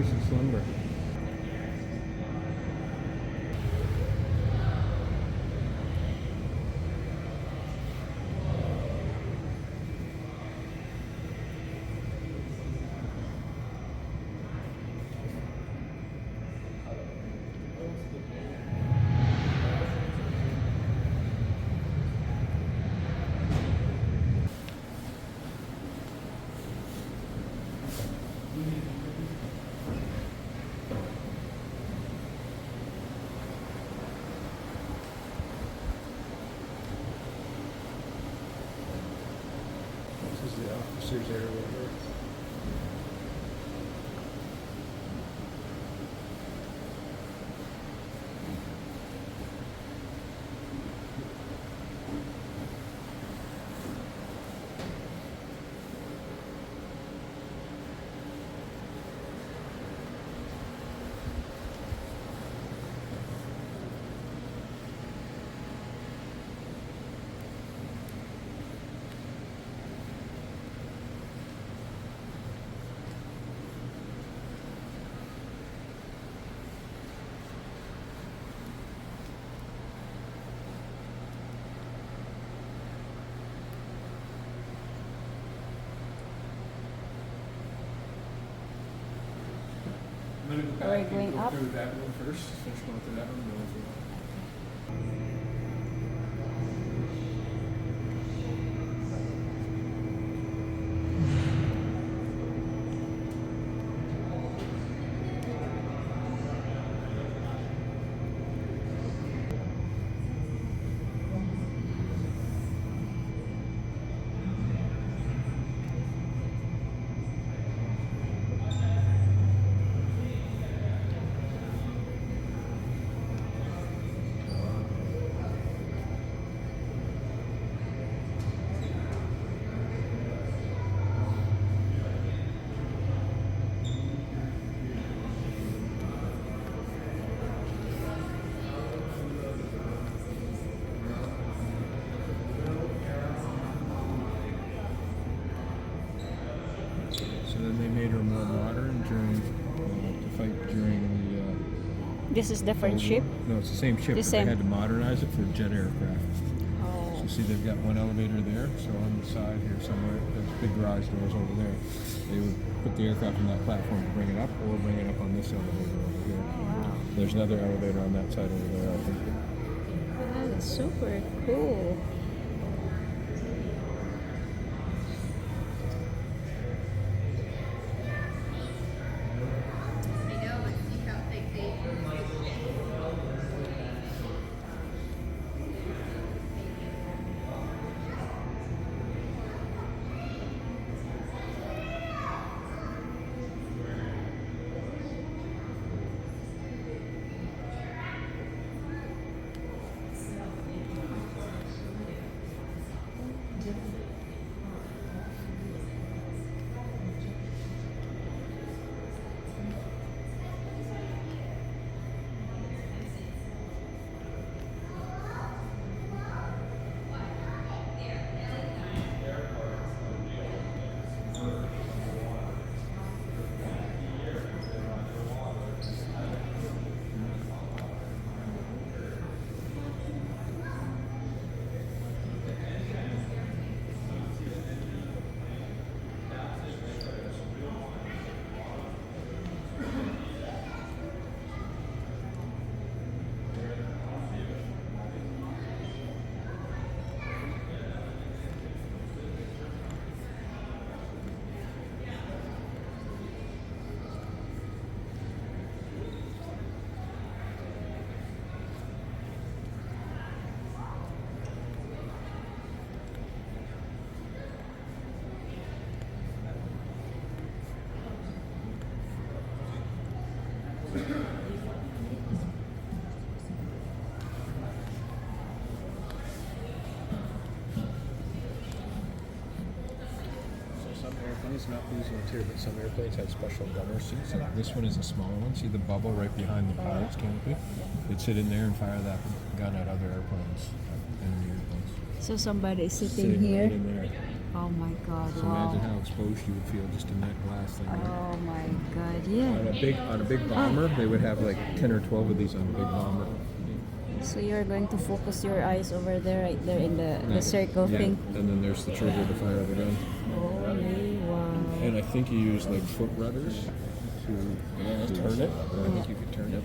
Choices lumber. This is the officer's area here. I'm going to go Are we back going and go up? through that one first. Finish going through that one. Go through that. So then they made her more modern during to fight during the. This is different World ship. War. No, it's the same ship, The but same. they had to modernize it for jet aircraft. Oh. So see, they've got one elevator there. So on the side here somewhere, there's big garage doors over there. They would put the aircraft on that platform to bring it up, or bring it up on this elevator over here. Wow. There's another elevator on that side over there, I think. Wow, that's super cool. Airplanes, not these ones here, but some airplanes had special gunner seats. Like this one is a smaller one. See the bubble right behind the pilot's canopy? They'd sit in there and fire that gun at other airplanes, enemy airplanes. So somebody is sitting here. Right in there. Oh my god, So wow. imagine how exposed you would feel just in that glass thing. Right? Oh my god, yeah. On a big bomber, they would have like 10 or 12 of these on a big bomber. So you're going to focus your eyes over there, right there in the circle Yeah, thing. and then there's the trigger to fire the gun. Holy wow. And I think you use like foot rudders to turn it. And I think you could turn it.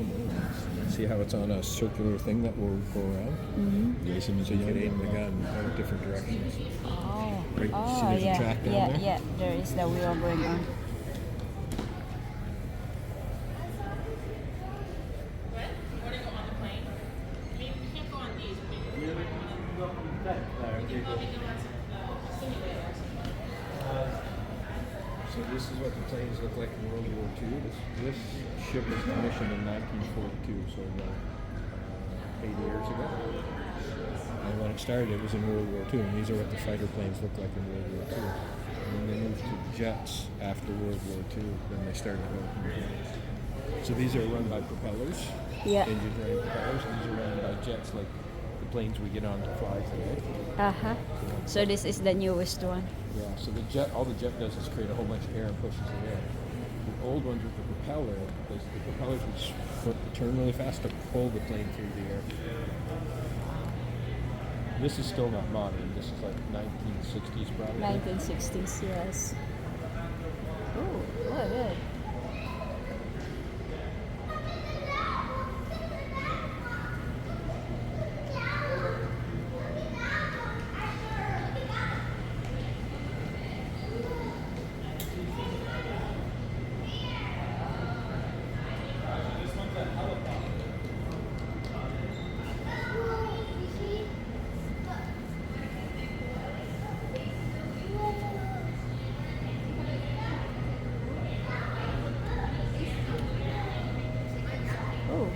See how it's on a circular thing that will go around? Mm-hmm. So you can aim the gun in different directions. Oh, Right? oh See, there's a yeah, track down yeah, there? yeah. There is the wheel going on. So this is what the planes look like in World War II. This ship was commissioned in 1942, so about 8 years ago. And when it started, it was in World War II, and these are what the fighter planes look like in World War II. And then they moved to jets after World War II, then they started developing planes. So these are run by propellers, Yeah. engine-running propellers, and these are run by jets like the planes we get on to fly today. Uh-huh. So this is the newest one. Yeah, so all the jet does is create a whole bunch of air and pushes it in. The old ones with the propeller, the propellers would turn really fast to pull the plane through the air. This is still not modern. This is like 1960s probably. 1960s, yes. Oh, look good. Oh.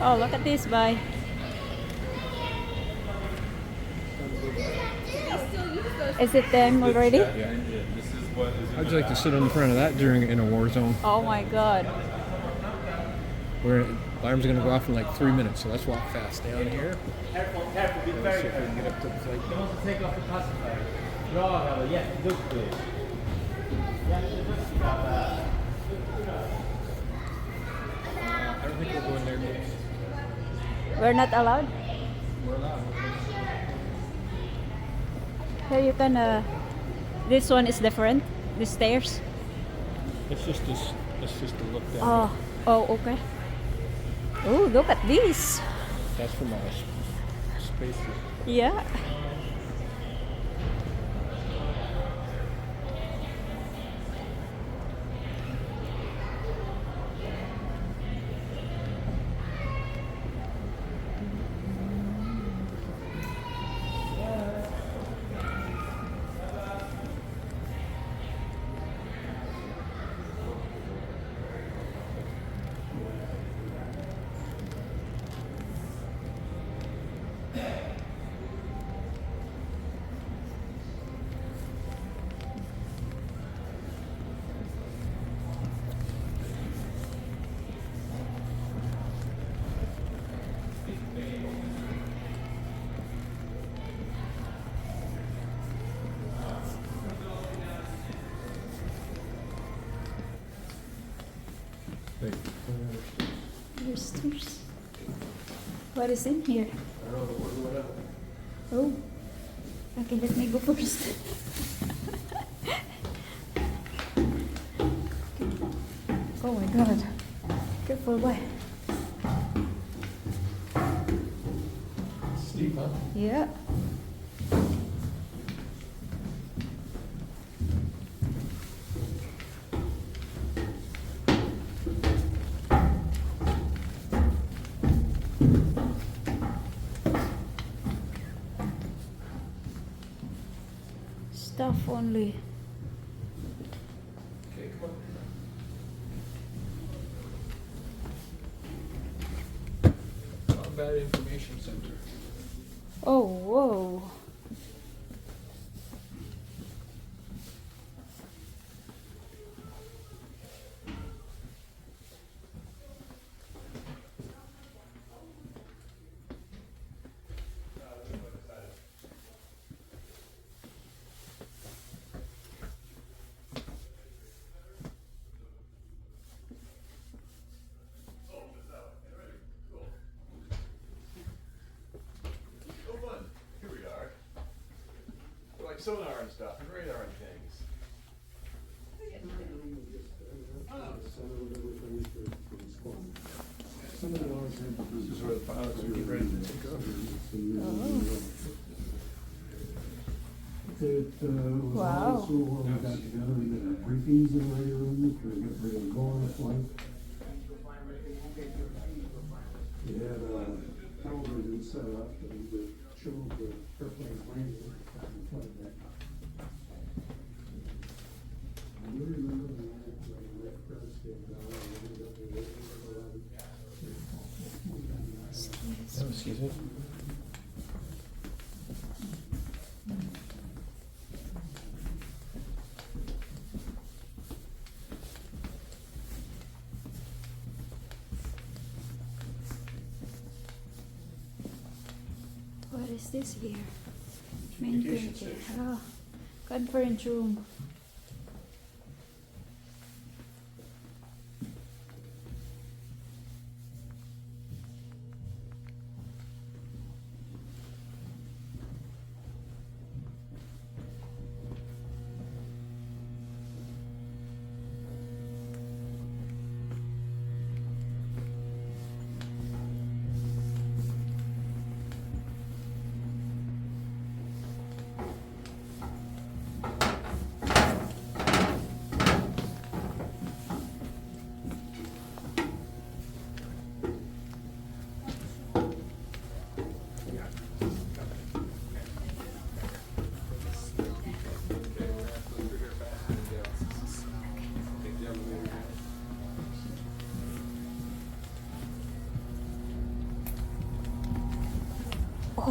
Oh, look at this, bye. Is it them already? Yeah. How'd you like to sit in front of that in a war zone? Oh my god. Where alarm's going to go off in like 3 minutes, so let's walk fast down here. Careful, be Let's very see if we careful. can get up to the flight. You want to take off the pacifier. Bravo, yes, good, please. Yes, just I don't think we'll go in there yet. We're not allowed? We're allowed. Here you can, this one is different, the stairs. It's just to look down. Oh, oh, okay. Oh, look at this. That's from our spaceship. Yeah. Wait. There's stairs. What is in here? I don't know, but we're going up. Oh. Okay, let me go first. Oh my god. Careful, boy. Steep, huh? Yeah. Stuff only. Okay, come on. Combat Information Center. Oh, whoa. like sonar and stuff and radar and things. This is where the pilots are getting ready to take off. Wow. Also, we got together and did briefings in the radio room to get ready to go on a flight. We had television set up and it showed the airplanes landing and flight back. Do you remember the night when the Red Cross came down and ended up in the Excuse me. What is this here? Maintenance. Ah, conference room.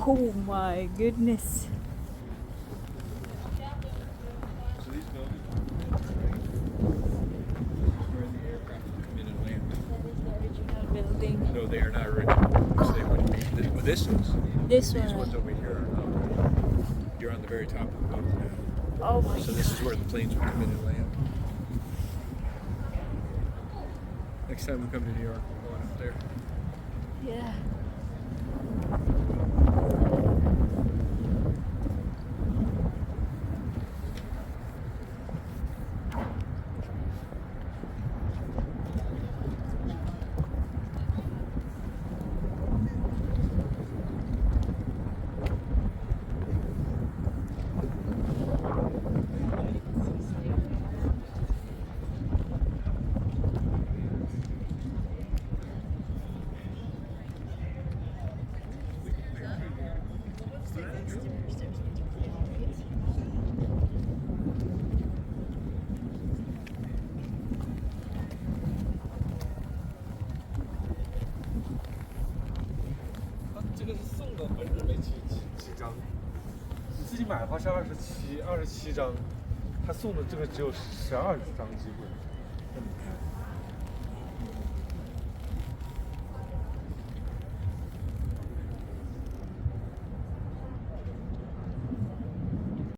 Oh my goodness. So these buildings, where the aircraft come in and land. That is the original building. No, they are not original. So they wouldn't be. This is. This These one. ones over here are not. You're on the very top of the building now. Oh my So this is where the planes would come in and land. Next time we come to New York, we're going up there. Yeah.买的话是27张，他送的这个只有12张机会。